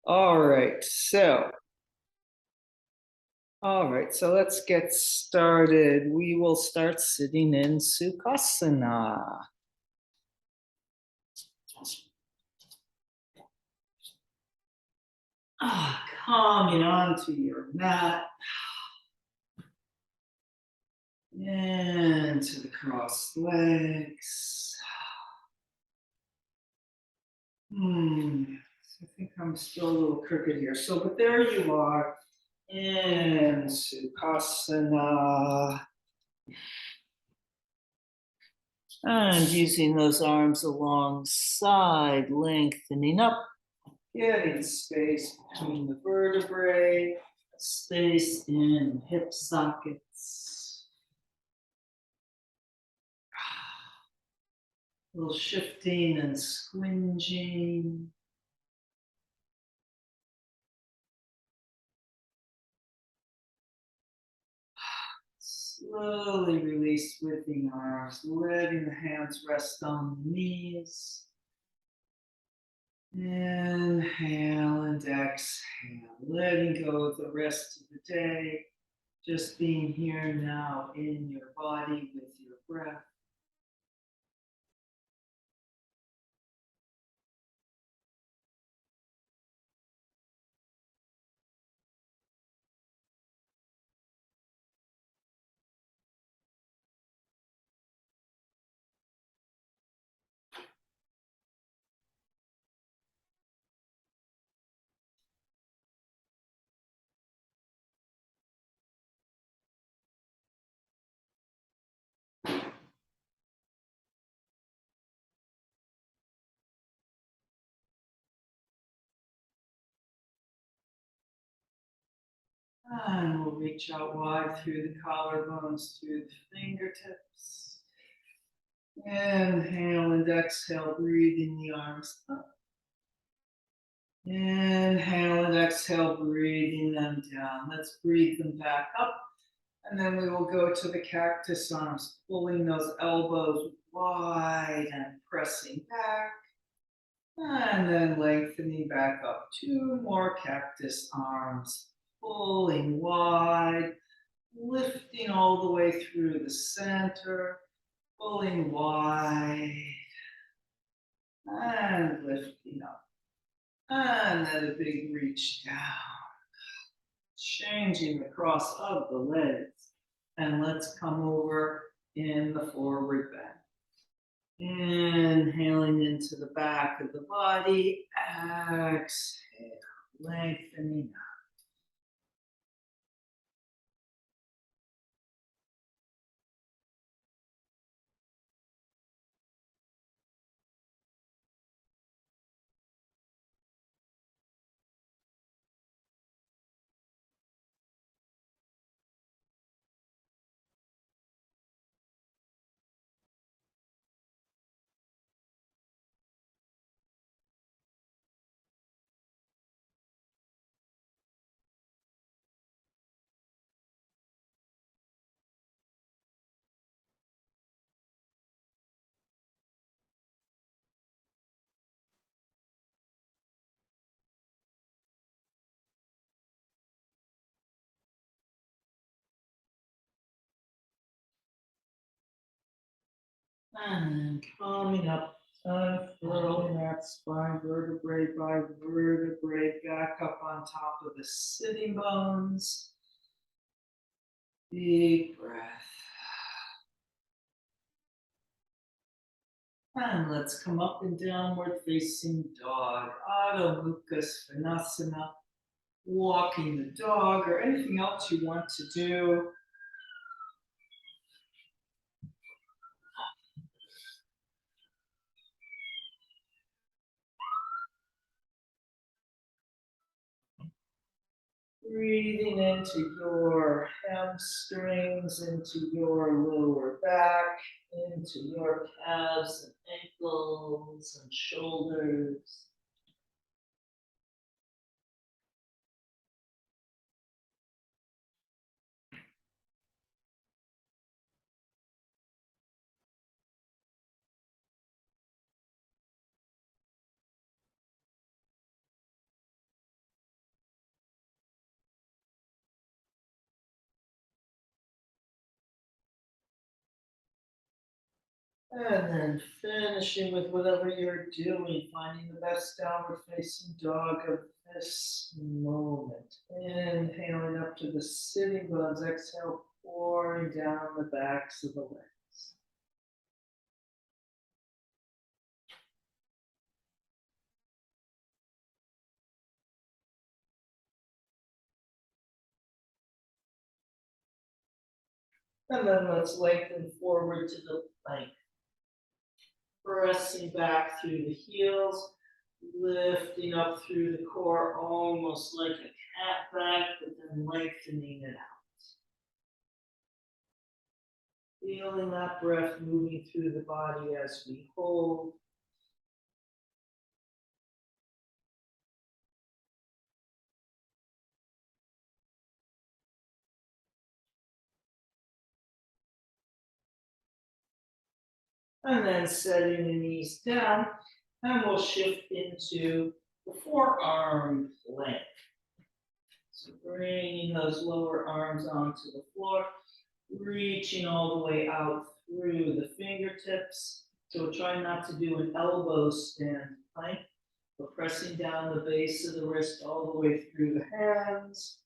All right, so let's get started. We will start sitting in Sukhasana. Coming onto your mat. Into the crossed legs. I think I'm still a little crooked here. But there you are in Sukhasana. And using those arms alongside, lengthening up, getting space between the vertebrae, space in hip sockets. A little shifting and squinging. Slowly release with the arms, letting the hands rest on the knees. Inhale and exhale, letting go of the rest of the day. Just being here now in your body with your breath. And we'll reach out wide through the collarbones, through the fingertips. Inhale and exhale, breathing the arms up. Inhale and exhale, breathing them down. Let's breathe them back up. And then we will go to the cactus arms, pulling those elbows wide and pressing back. And then lengthening back up. 2 more cactus arms, pulling wide, lifting all the way through the center, pulling wide, and lifting up. And then a big reach down, changing the cross of the legs. And let's come over in the forward bend. Inhaling into the back of the body, exhale, lengthening out. And coming up, unfurling that spine vertebrae by vertebrae back up on top of the sitting bones. Deep breath. And let's come up and downward facing dog, Adho Mukha Svanasana, walking the dog or anything else you want to do. Breathing into your hamstrings, into your lower back, into your calves and ankles and shoulders. And then finishing with whatever you're doing, finding the best downward facing dog of this moment. Inhaling up to the sitting bones, exhale, pouring down the backs of the legs. And then let's lengthen forward to the plank. Pressing back through the heels, lifting up through the core, almost like a cat back, but then lengthening it out. Feeling that breath moving through the body as we hold. And then setting the knees down, and we'll shift into the forearm plank. So bringing those lower arms onto the floor, reaching all the way out through the fingertips. So try not to do an elbow stand plank. We're pressing down the base of the wrist all the way through the hands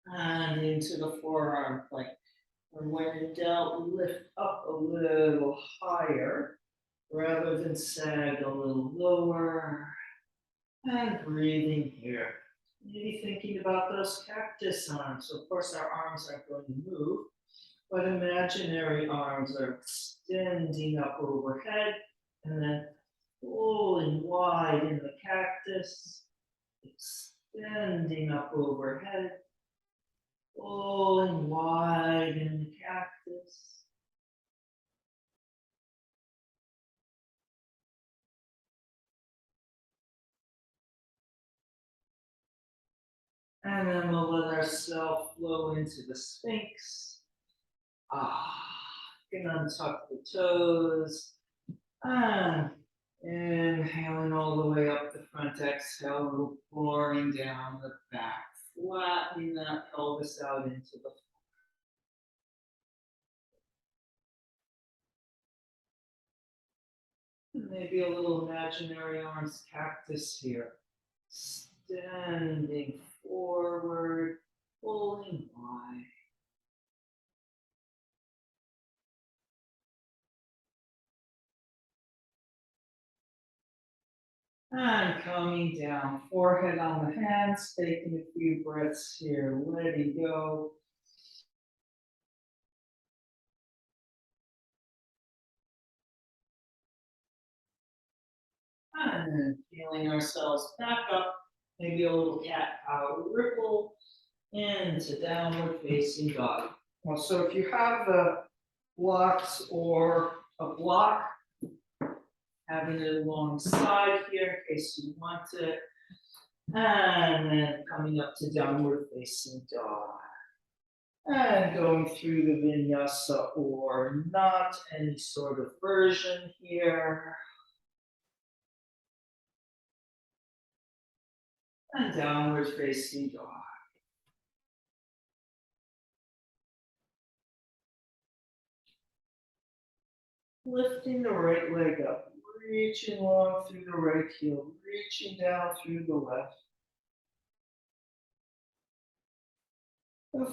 and into the forearm plank. And when in doubt, lift up a little higher rather than sag a little lower. And breathing here. Maybe thinking about those cactus arms. So of course, our arms aren't going to move, but imaginary arms are extending up overhead and then pulling wide in the cactus, extending up overhead, pulling wide in the cactus. And then we'll let ourselves flow into the Sphinx. You can untuck the toes. And inhaling all the way up the front, exhale, pouring down the back, flattening that pelvis out into the floor. Maybe a little imaginary arms cactus here. Extending forward, pulling wide. And coming down, forehead on the hands, taking a few breaths here, letting go. And then feeling ourselves back up, maybe a little cat cow ripple into downward facing dog. Well, so if you have the blocks or a block, having it alongside here in case you want it. And then coming up to downward facing dog. And going through the vinyasa or not, any sort of version here. And downward facing dog. Lifting the right leg up, reaching long through the right heel, reaching down through the left.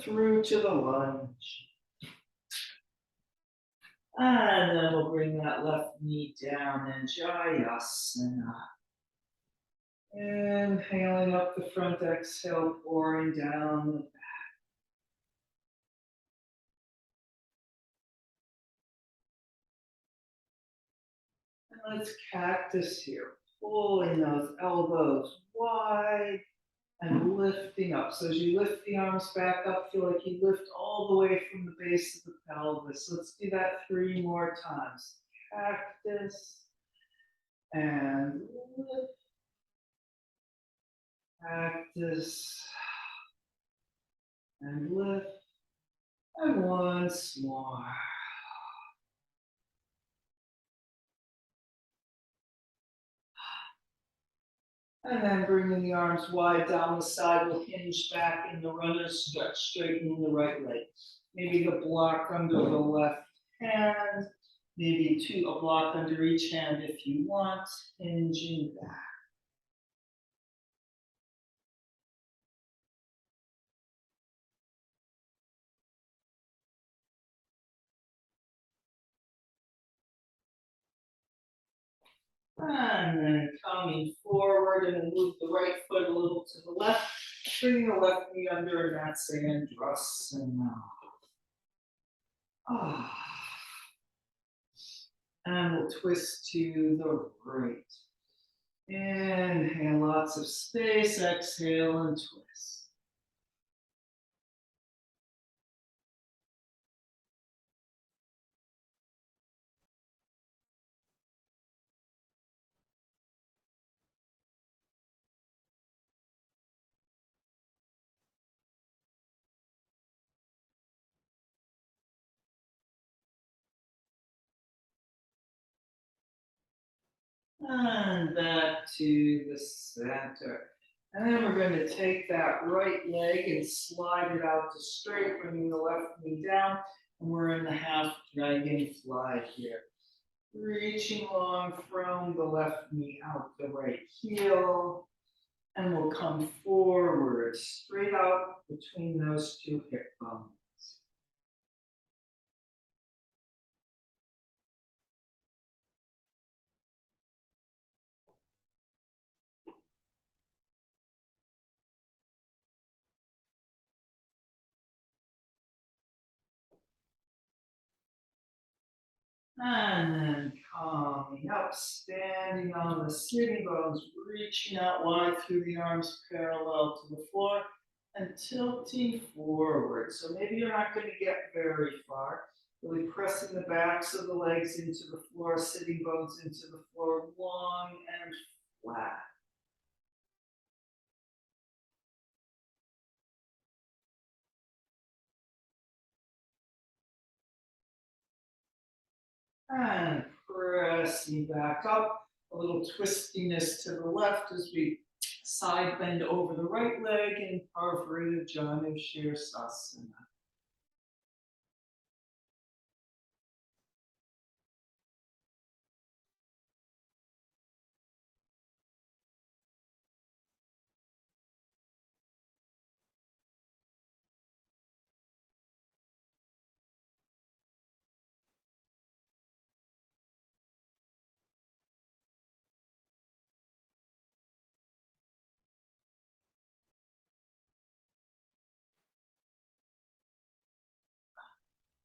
Through to the lunge. And then we'll bring that left knee down in Jayasana. Inhaling up the front, exhale, pouring down the back. And let's cactus here, pulling those elbows wide and lifting up. So as you lift the arms back up, feel like you lift all the way from the base of the pelvis. Let's do that 3 more times. Cactus and lift. Cactus and lift. And once more. And then bringing the arms wide down the side, we'll hinge back in the runner's stretch, straightening the right leg. Maybe the block under the left hand, Maybe a block under each hand if you want, hinging back. And then coming forward and move the right foot a little to the left, bringing the left knee under, and that's Andrasana. And we'll twist to the right. Inhale, lots of space, exhale and twist. And back to the center. And then we're going to take that right leg and slide it out to straight, bringing the left knee down. And we're in the half dragonfly here. Reaching long from the left knee out the right heel. And we'll come forward, straight out between those two hip bones. And then coming up, standing on the sitting bones, reaching out wide through the arms parallel to the floor and tilting forward. So maybe you're not going to get very far. Really pressing the backs of the legs into the floor, sitting bones into the floor, long and flat. And pressing back up, a little twistiness to the left as we side bend over the right leg in Parvrita Janu Shirsasana.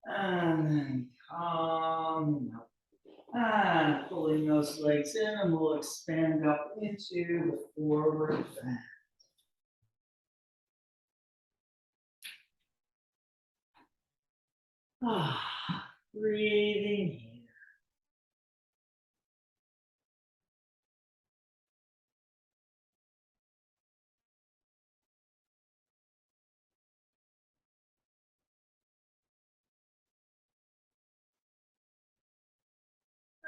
And then coming up. And pulling those legs in, and we'll expand up into the forward bend. Breathing here.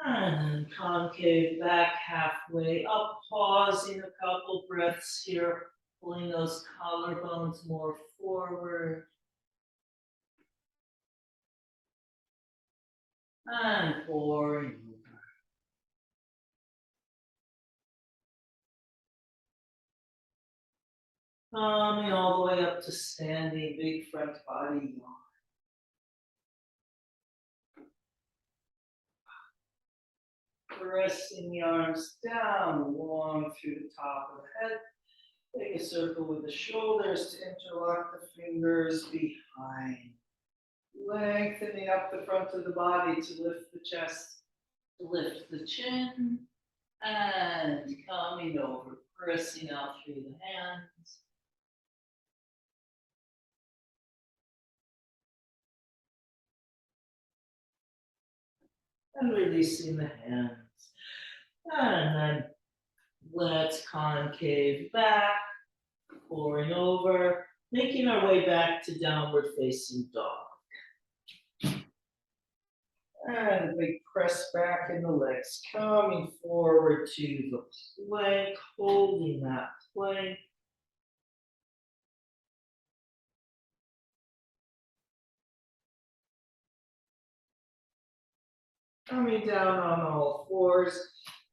And then concave back halfway up, pausing a couple breaths here, pulling those collarbones more forward. And pouring over. Coming all the way up to standing, big front body yawn. Pressing the arms down, long through the top of the head. Take a circle with the shoulders to interlock the fingers behind. Lengthening up the front of the body to lift the chest, to lift the chin, and coming over, pressing out through the hands. And releasing the hands. And then let's concave back, pouring over, making our way back to downward facing dog. And a big press back in the legs, coming forward to the plank, holding that plank. Coming down on all fours,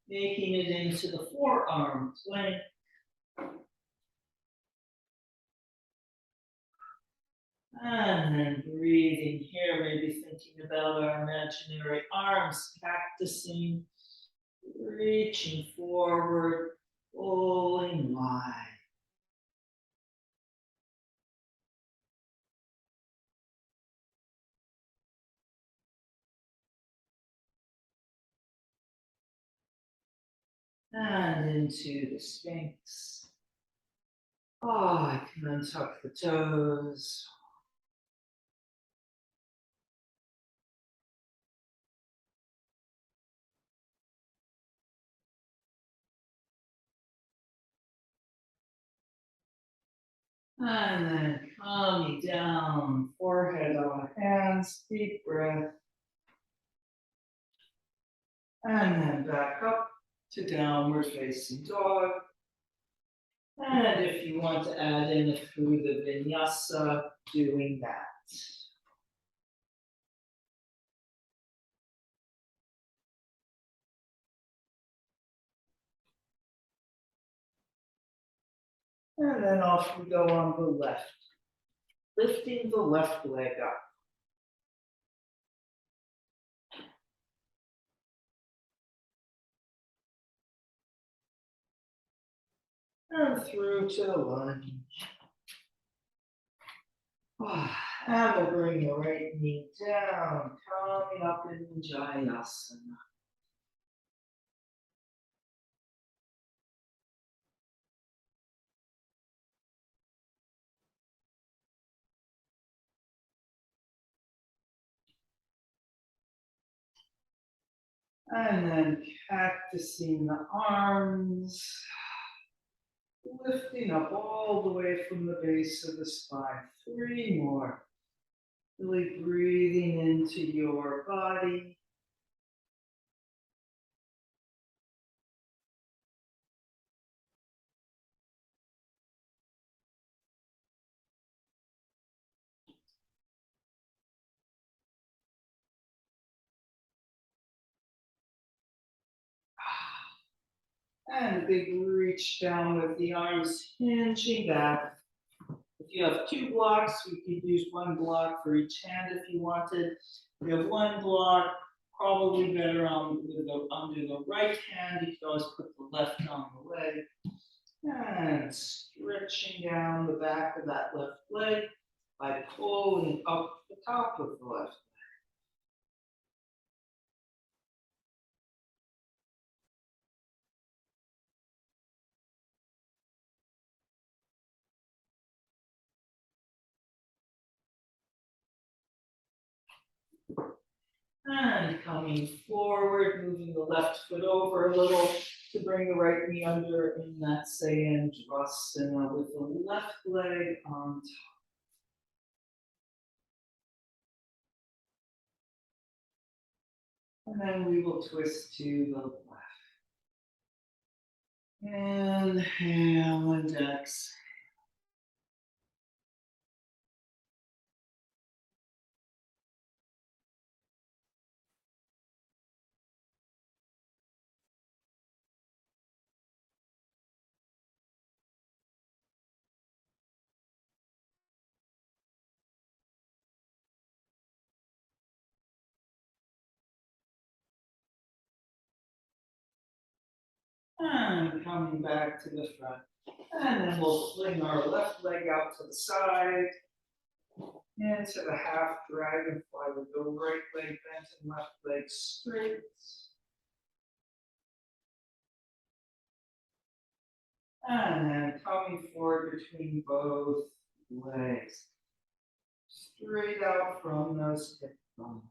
making it into the forearm plank. And then breathing here, maybe thinking about our imaginary arms, cactusing, reaching forward, pulling wide. And into the Sphinx. Oh, I can untuck the toes. And then coming down, forehead on hands, deep breath. And then back up to downward facing dog. And if you want to add in through the vinyasa, doing that. And then off we go on the left, lifting the left leg up. And through to the lunge. And we'll bring the right knee down, coming up in Jayasana. And then cactusing the arms, lifting up all the way from the base of the spine. 3 more. Really breathing into your body. And a big reach down with the arms hinging back. If you have 2 blocks, you could use 1 block for each hand if you wanted. If you have 1 block, probably better under the right hand. You can always put the left on the leg. And stretching down the back of that left leg by pulling up the top of the left. And coming forward, moving the left foot over a little to bring the right knee under in that Sayandrasana with the left leg on top. And then we will twist to the left. Inhale and exhale. And coming back to the front. And then we'll fling our left leg out to the side. Into the half dragonfly with the right leg bent and left leg straight. And then coming forward between both legs. Straight out from those hip bones.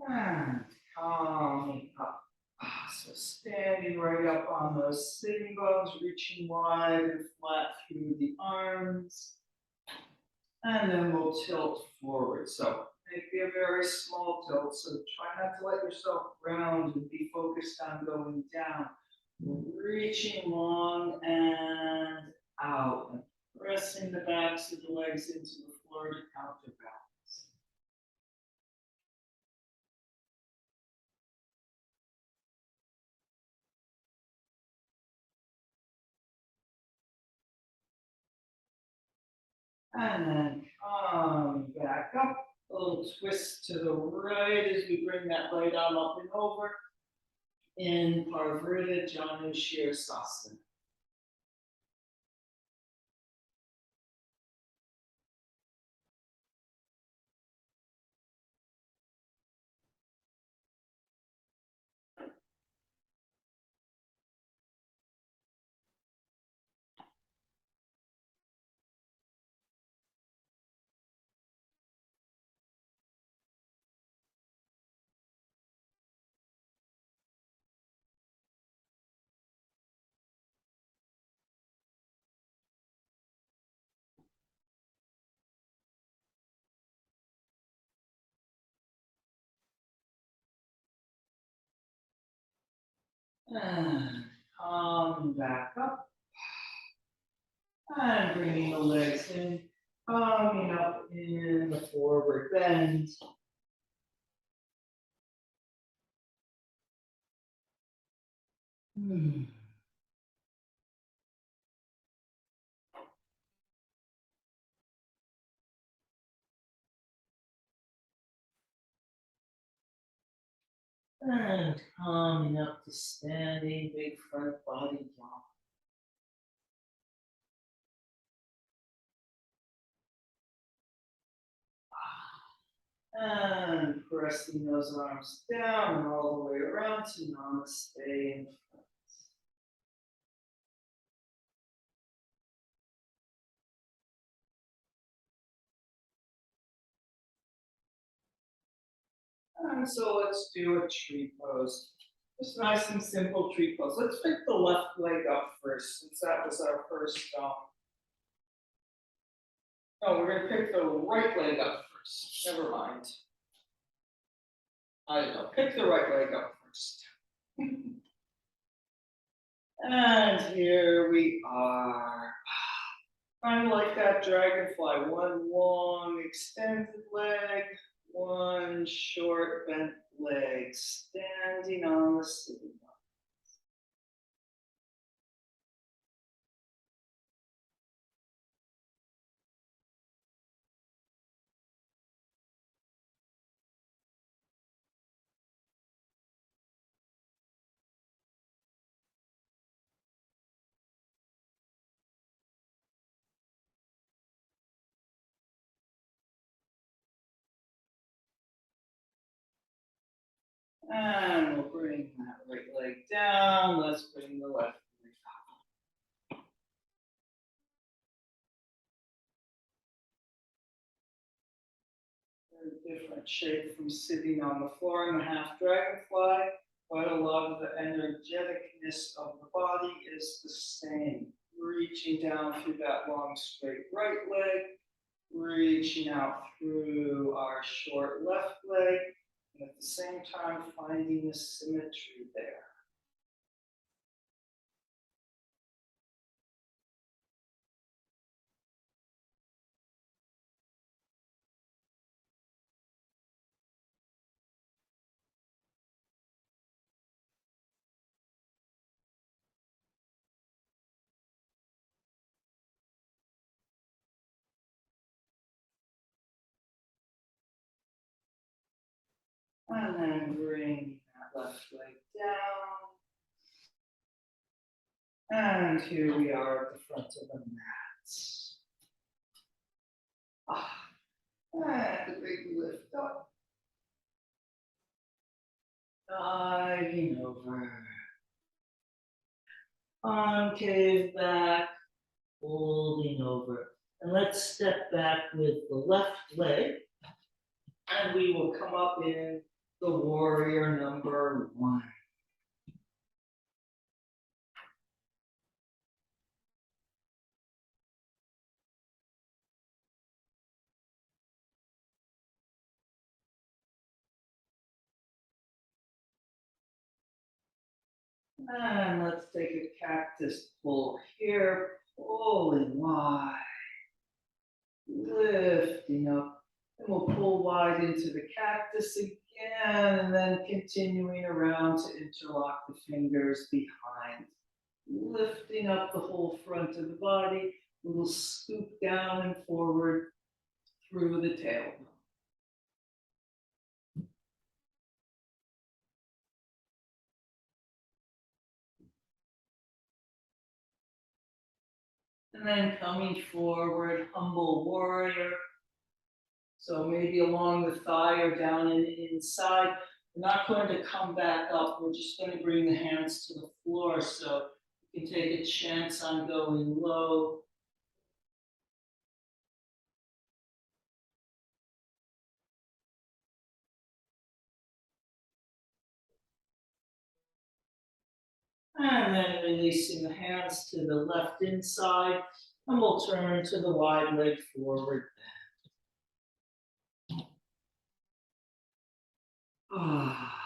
And coming up. So standing right up on those sitting bones, reaching wide and flat through the arms. And then we'll tilt forward. So maybe a very small tilt. So try not to let yourself ground and be focused on going down. Reaching long and out. And pressing the backs of the legs into the floor to counterbalance. And then come back up. A little twist to the right as we bring that right arm up and over. In Parvrita Janu Shirsasana. And come back up. And bringing the legs in, coming up in the forward bend. And coming up to standing, big front body yawn. And pressing those arms down and all the way around to Namaste in front. And so let's do a tree pose. Just nice and simple tree pose. Let's pick the left leg up first, since that was our first. No, we're going to pick the right leg up first. Never mind. I don't know. Pick the right leg up first. And here we are. Kind of like that dragonfly. One long extended leg, one short bent leg, standing on the sitting bone. And we'll bring that right leg down. Let's bring the left leg up. Very different shape from sitting on the floor in the half dragonfly. Quite a lot of the energeticness of the body is the same. Reaching down through that long straight right leg, reaching out through our short left leg, and at the same time finding the symmetry there. And then bring that left leg down. And here we are at the front of the mat. And a big lift up. Diving over. Concave back, folding over. And let's step back with the left leg. And we will come up in the warrior number one. And let's take a cactus pull here, pulling wide, lifting up. And we'll pull wide into the cactus again, and then continuing around to interlock the fingers behind. Lifting up the whole front of the body, a little scoop down and forward through the tailbone. And then coming forward, humble warrior. So maybe along the thigh or down in the inside. We're not going to come back up. We're just going to bring the hands to the floor. So you can take a chance on going low. And then releasing the hands to the left inside. And we'll turn to the wide leg forward. Ah.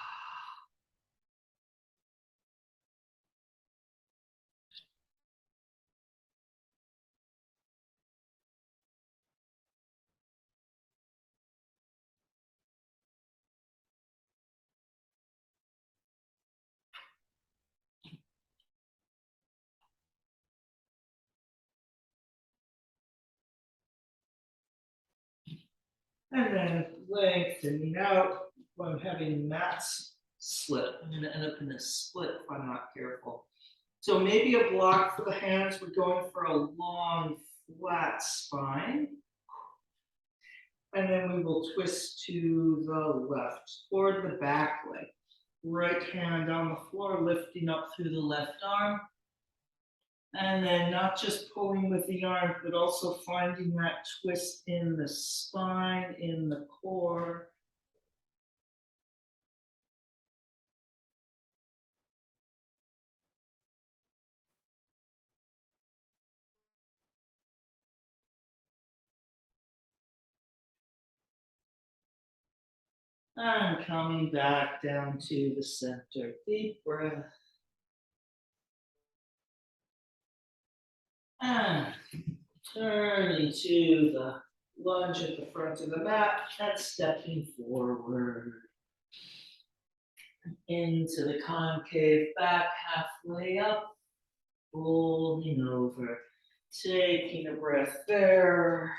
And then lengthening out. I'm having mats slip. I'm going to end up in a split if I'm not careful. So maybe a block for the hands. We're going for a long, flat spine. And then we will twist to the left toward the back leg. Right hand on the floor, lifting up through the left arm. And then not just pulling with the arm, but also finding that twist in the spine, in the core. And coming back down to the center. Deep breath. And turning to the lunge at the front of the mat and stepping forward into the concave back, halfway up, folding over, taking a breath there.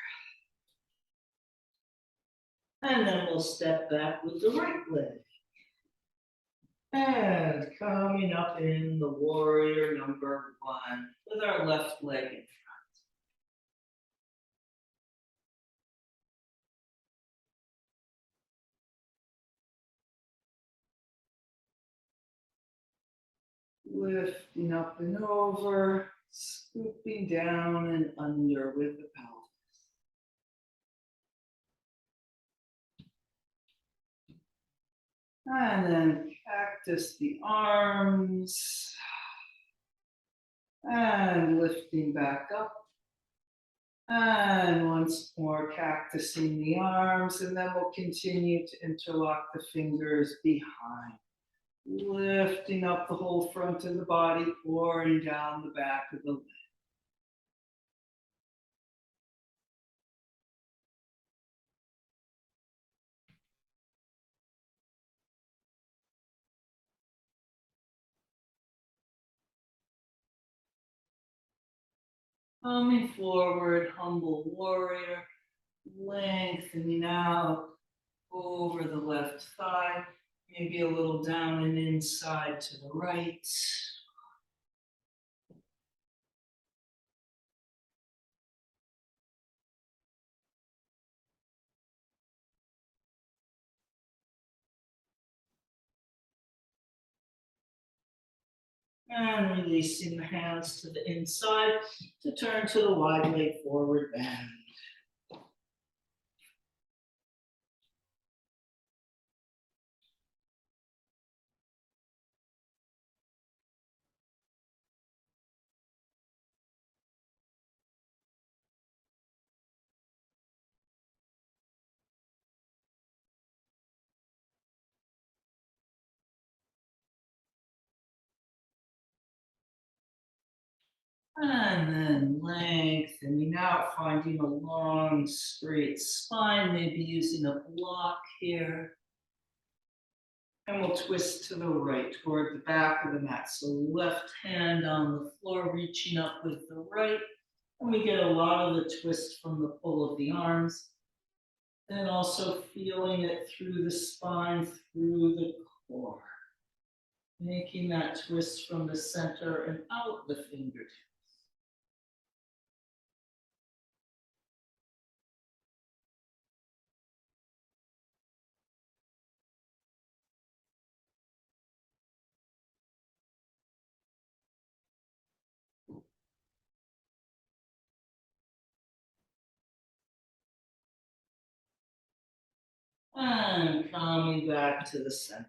And then we'll step back with the right leg. And coming up in the warrior number one with our left leg in front. Lifting up and over, scooping down and under with the pelvis. And then cactus the arms. And lifting back up. And once more cactusing the arms. And then we'll continue to interlock the fingers behind. Lifting up the whole front of the body, pouring down the back of the leg. Coming forward, humble warrior, lengthening out over the left thigh, maybe a little down and inside to the right. And releasing the hands to the inside to turn to the wide leg forward bend. And then lengthening out, finding a long, straight spine, maybe using a block here. And we'll twist to the right toward the back of the mat. So left hand on the floor, reaching up with the right. And we get a lot of the twist from the pull of the arms. And also feeling it through the spine, through the core. Making that twist from the center and out the fingertips. And coming back to the center.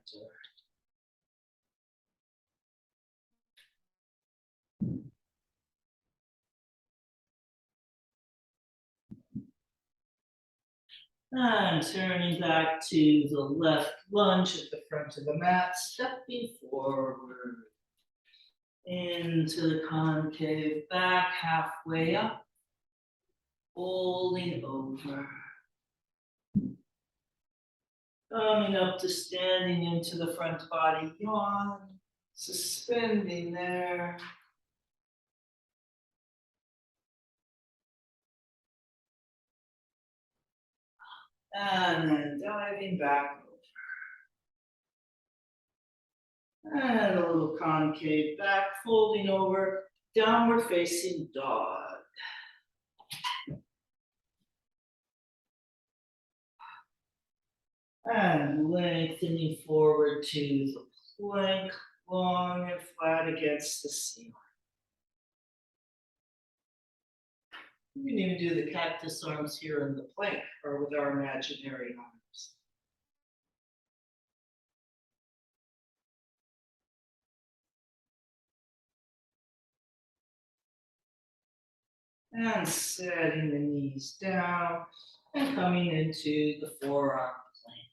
And turning back to the left lunge at the front of the mat, stepping forward into the concave back, halfway up, folding over. Coming up to standing into the front body yawn, suspending there. And then diving back over. And a little concave back, folding over, downward facing dog. And lengthening forward to the plank, long and flat against the ceiling. We can even do the cactus arms here in the plank or with our imaginary arms. And setting the knees down and coming into the forearm plank.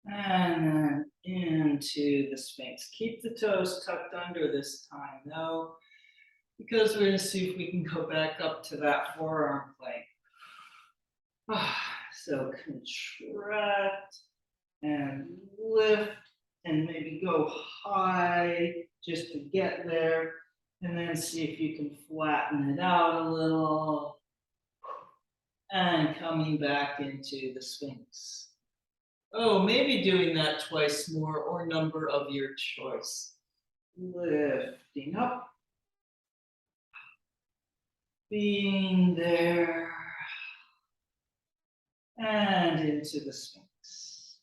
And then into the Sphinx. Keep the toes tucked under this time, though, because we're going to see if we can go back up to that forearm plank. So contract and lift and maybe go high just to get there, and then see if you can flatten it out a little and coming back into the Sphinx. Oh, maybe doing that twice more or number of your choice. Lifting up, being there, and into the Sphinx.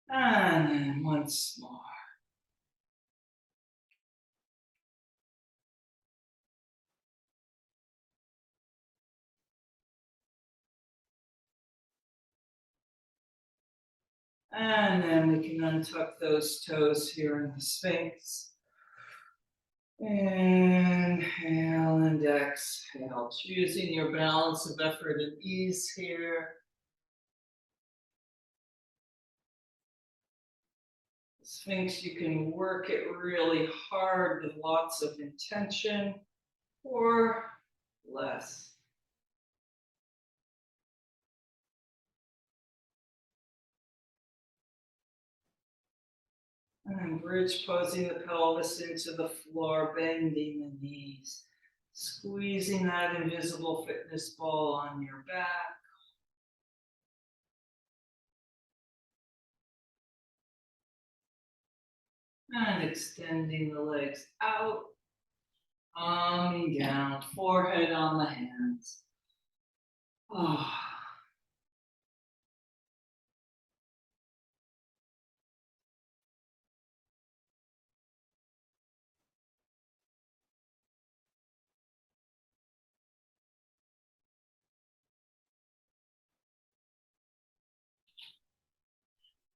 And then once more. And then we can untuck those toes here in the Sphinx. Inhale and exhale, choosing your balance of effort and ease here. Sphinx, you can work it really hard with lots of intention or less. And bridge posing the pelvis into the floor, bending the knees, squeezing that invisible fitness ball on your back. And extending the legs out, arming down, forehead on the hands. Oh.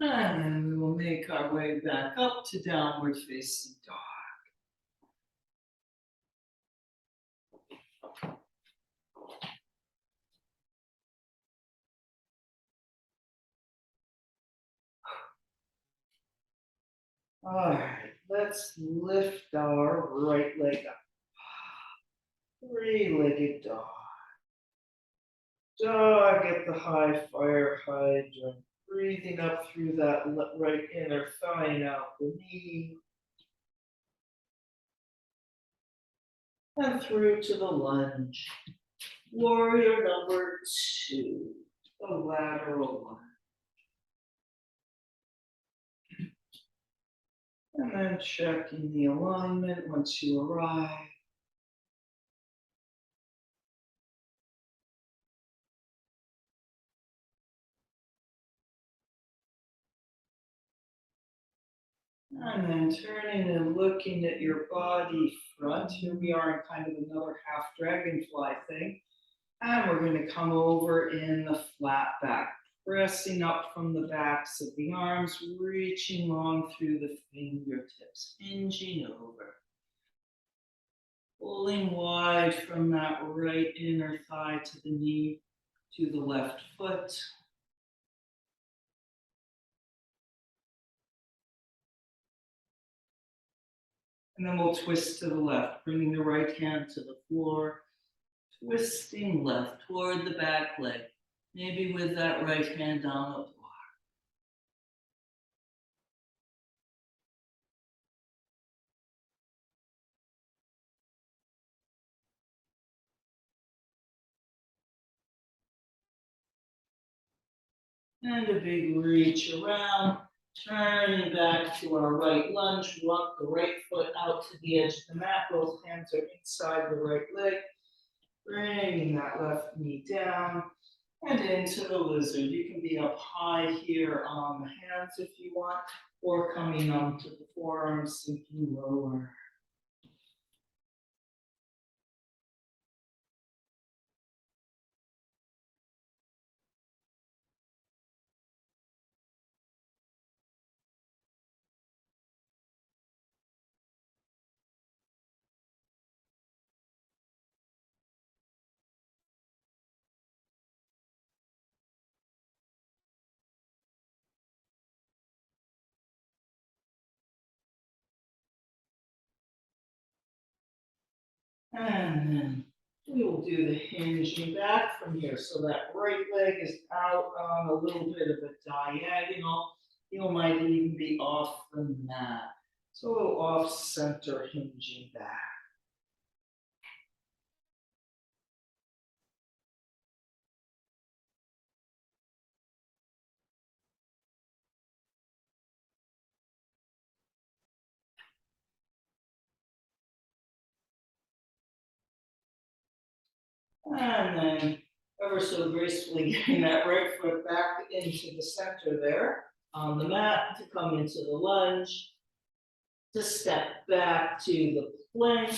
And then we will make our way back up to downward facing dog. All right, let's lift our right leg up. Three-legged dog. Dog at the high fire hydrant. Breathing up through that right inner thigh and out the knee. And through to the lunge. Warrior number 2, the lateral lunge. And then checking the alignment once you arrive. And then turning and looking at your body front. Here we are in kind of another half dragonfly thing. And we're going to come over in the flat back, pressing up from the backs of the arms, reaching long through the fingertips, hinging over. Pulling wide from that right inner thigh to the knee, to the left foot. And then we'll twist to the left, bringing the right hand to the floor, twisting left toward the back leg, maybe with that right hand on the block. And a big reach around, turning back to our right lunge, walk the right foot out to the edge of the mat, both hands are inside the right leg, bringing that left knee down and into the lizard. You can be up high here on the hands if you want, or coming onto the forearms, sinking lower. And then we will do the hinging back from here. So that right leg is out on a little bit of a diagonal. You might even be off the mat. So a little off center hinging back. And then ever so gracefully getting that right foot back into the center there on the mat to come into the lunge, to step back to the plank,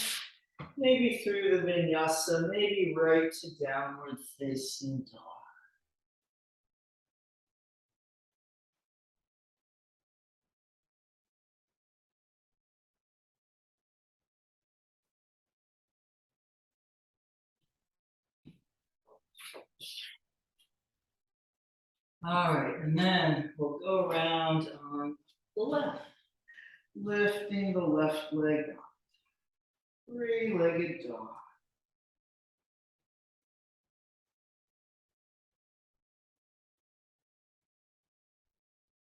maybe through the vinyasa, maybe right to downward facing dog. All right, and then we'll go around on the left, lifting the left leg up, three-legged dog.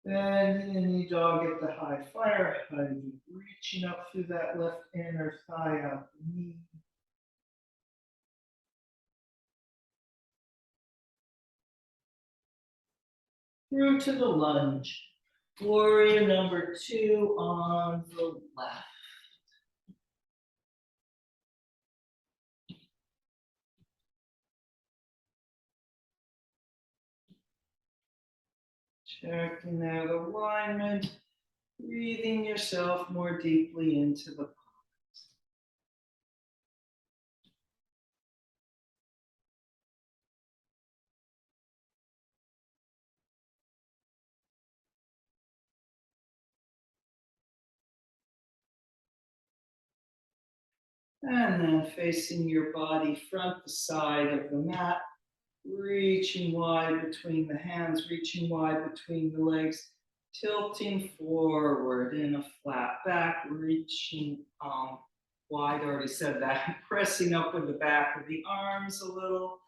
Bending the knee dog at the high fire hydrant, reaching up through that left inner thigh out the knee. Through to the lunge. Warrior number 2 on the left. Checking that alignment, breathing yourself more deeply into the And then facing your body front to side of the mat, reaching wide between the hands, reaching wide between the legs, tilting forward in a flat back, reaching wide, I already said that, pressing up with the back of the arms a little,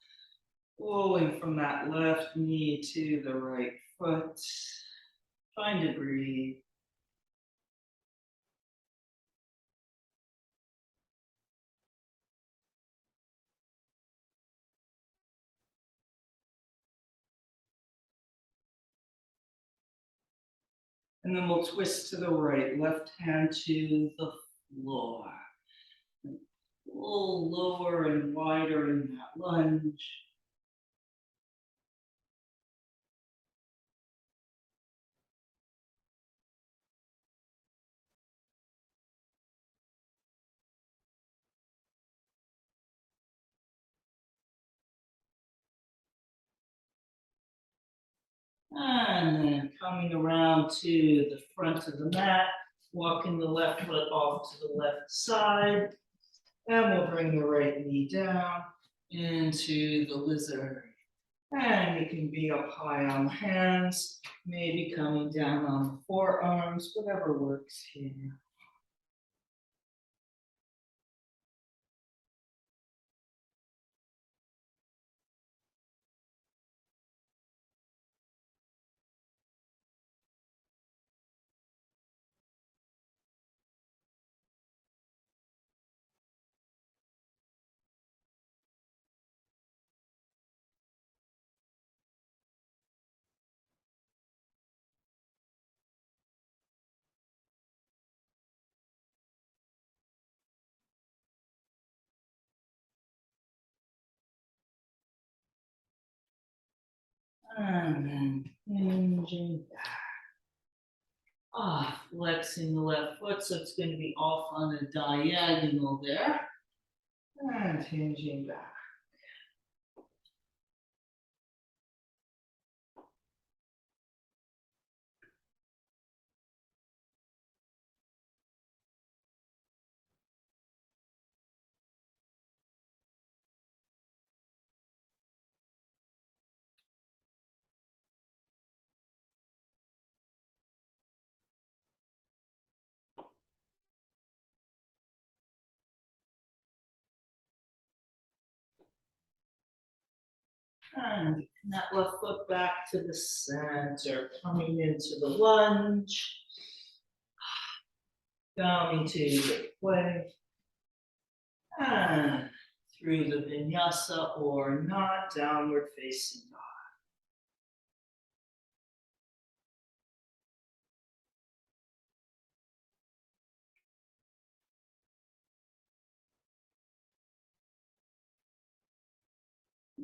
pulling from that left knee to the right foot, trying to breathe. And then we'll twist to the right, left hand to the floor. A little lower and wider in that lunge. And then coming around to the front of the mat, walking the left foot off to the left side. And we'll bring the right knee down into the lizard. And you can be up high on the hands, maybe coming down on the forearms, whatever works here. And then hinging back. Flexing the left foot, so it's going to be off on a diagonal there. And hinging back. And that left foot back to the center, coming into the lunge, coming to the plank, and through the vinyasa or not, downward facing dog.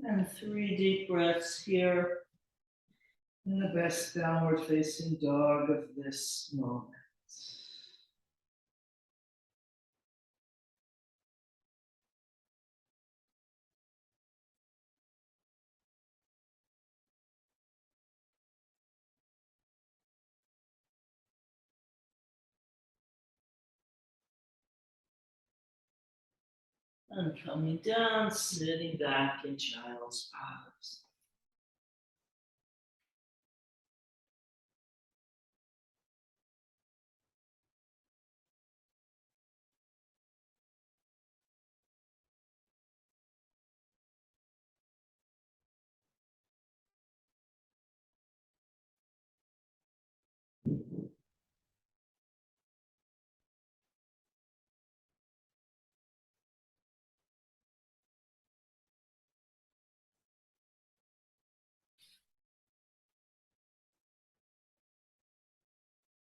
And 3 deep breaths here in the best downward facing dog of this moment. And coming down, sitting back in child's pose.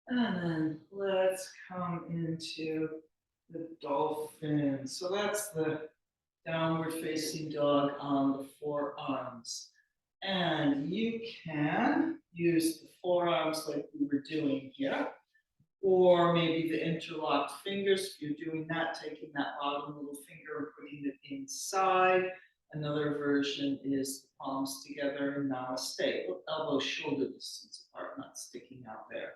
And then let's come into the dolphin. So that's the downward facing dog on the forearms. And you can use the forearms like we were doing here, or maybe the interlocked fingers. If you're doing that, taking that bottom little finger and putting it inside. Another version is the palms together in Namaste, elbows shoulder distance apart, not sticking out there.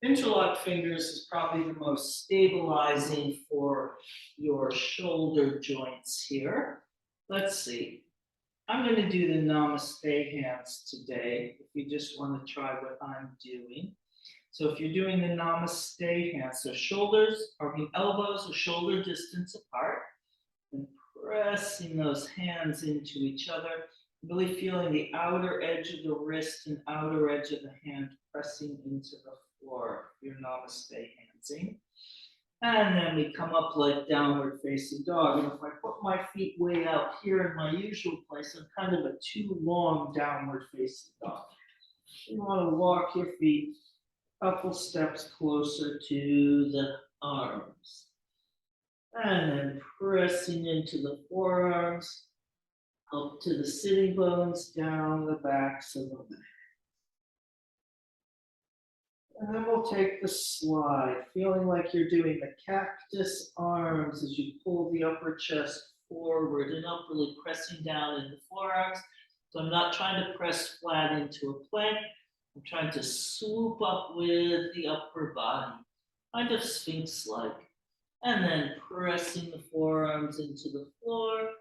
Interlock fingers is probably the most stabilizing for your shoulder joints here. Let's see. I'm going to do the Namaste hands today, if you just want to try what I'm doing. So if you're doing the Namaste hands, so elbows or shoulder distance apart, and pressing those hands into each other, really feeling the outer edge of the wrist and outer edge of the hand pressing into the floor, your Namaste handsing. And then we come up like downward facing dog. And if I put my feet way out here in my usual place, I'm kind of a too long downward facing dog. You want to walk your feet a couple steps closer to the arms. And then pressing into the forearms, up to the sitting bones, down the backs of the legs. And then we'll take the slide, feeling like you're doing the cactus arms as you pull the upper chest forward and up, really pressing down in the forearms. So I'm not trying to press flat into a plank. I'm trying to swoop up with the upper body, kind of sphinx-like. And then pressing the forearms into the floor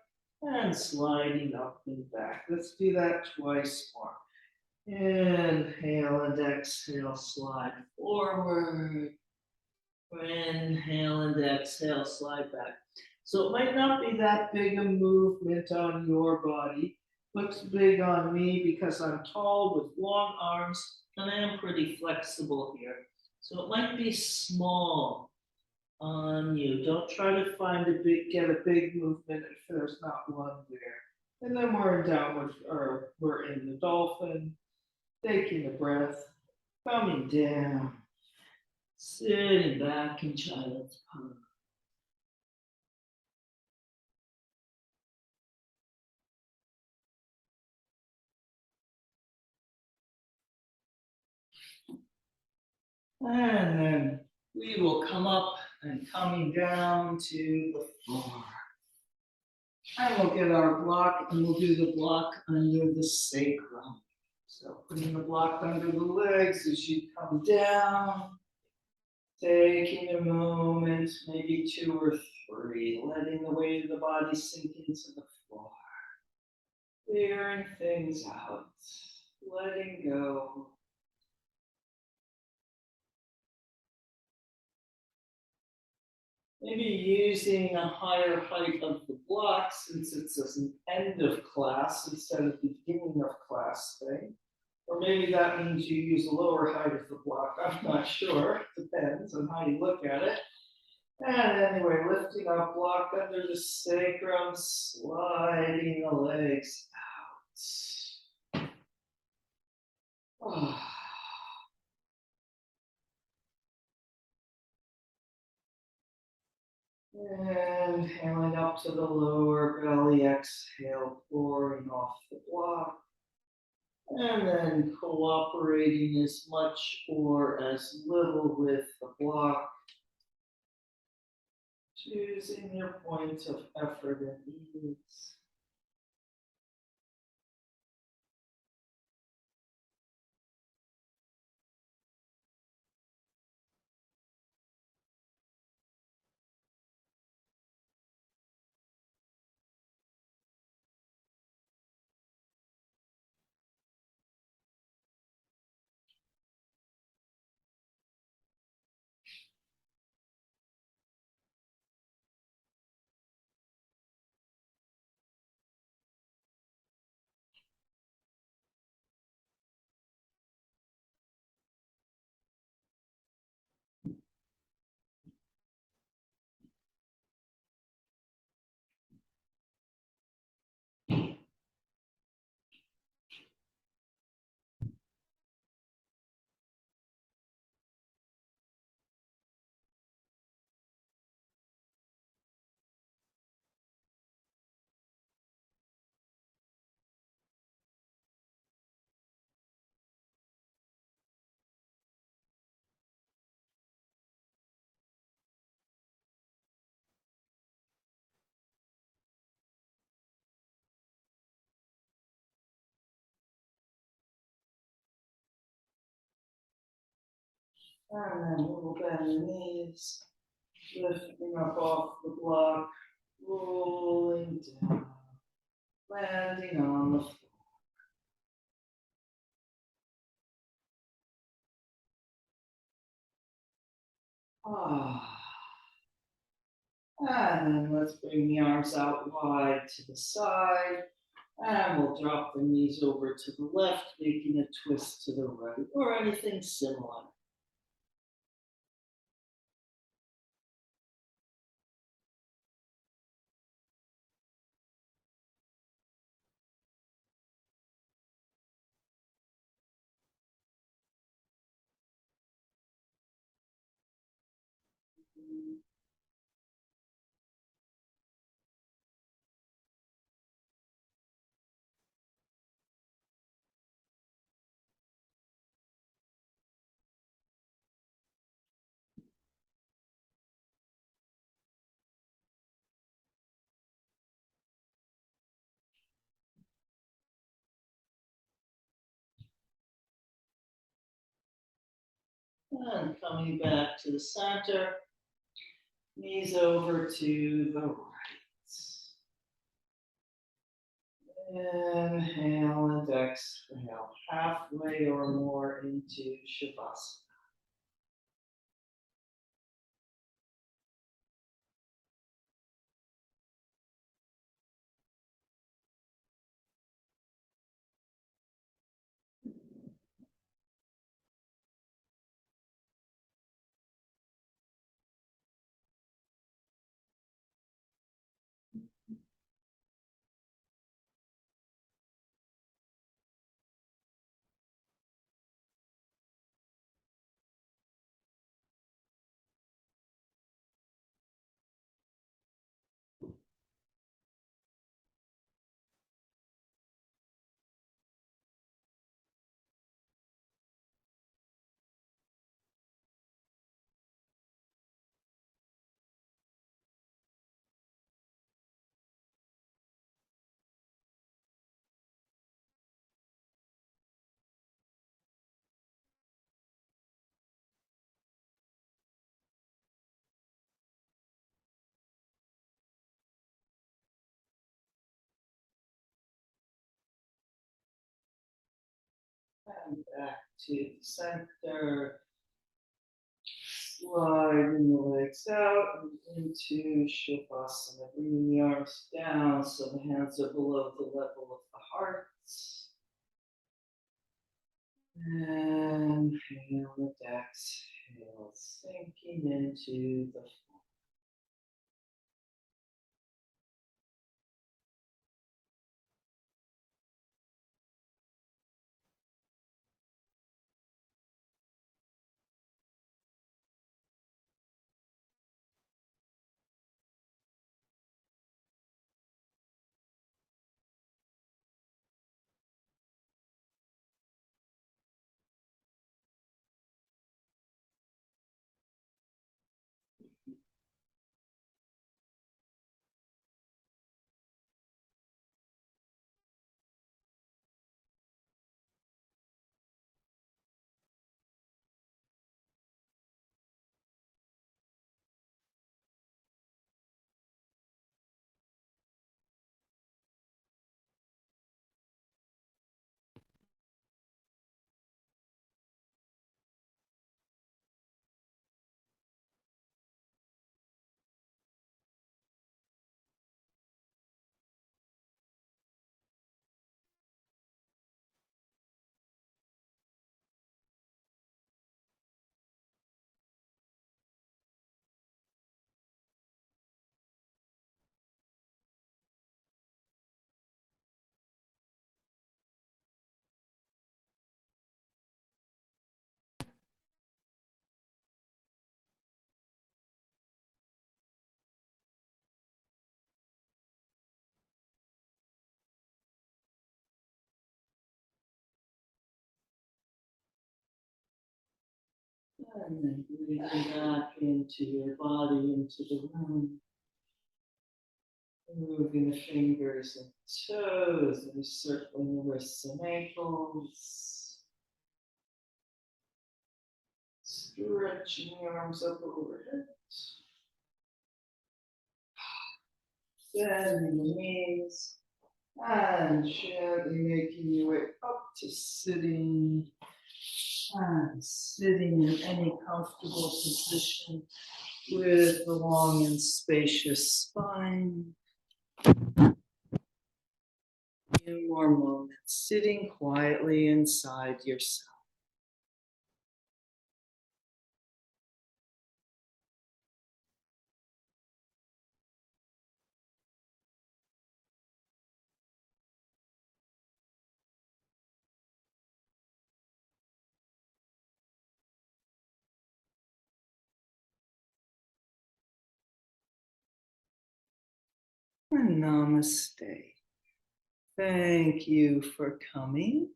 and sliding up and back. Let's do that twice more. Inhale and exhale, slide forward. Inhale and exhale, slide back. So it might not be that big a movement on your body. Looks big on me because I'm tall with long arms and I am pretty flexible here. So it might be small on you. Don't try to get a big movement if there's not one there. And then we're in downward, or we're in the dolphin. Taking a breath, coming down, sitting back in child's pose. And then we will come up and coming down to the floor. And we'll get our block and we'll do the block under the sacrum. So putting the block under the legs as you come down. Taking a moment, maybe 2 or 3, letting the weight of the body sink into the floor. Clearing things out, letting go. Maybe using a higher height of the block since it's an end of class instead of the beginning of class thing. Or maybe that means you use a lower height of the block. I'm not sure. Depends on how you look at it. And anyway, lifting up, block under the sacrum, sliding the legs out. Oh. And inhaling up to the lower belly, exhale, pouring off the block. And then cooperating as much or as little with the block. Choosing your point of effort and ease. And then we'll bend the knees, lifting up off the block, rolling down, landing on the floor. Ah. And then let's bring the arms out wide to the side. And we'll drop the knees over to the left, making a twist to the right, or anything similar. And coming back to the center, knees over to the right. Inhale and exhale, halfway or more into Shavasana. And back to the center. Sliding the legs out and into Shavasana. Bringing the arms down so the hands are below the level of the heart. And inhale and exhale, sinking into the floor. And then breathing back into your body, into the room. Moving the fingers and toes and circling the wrists and ankles. Stretching the arms up overhead. Bending the knees. And gently making your way up to sitting. And sitting in any comfortable position with a long and spacious spine. Few more moments sitting quietly inside yourself. And namaste. Thank you for coming.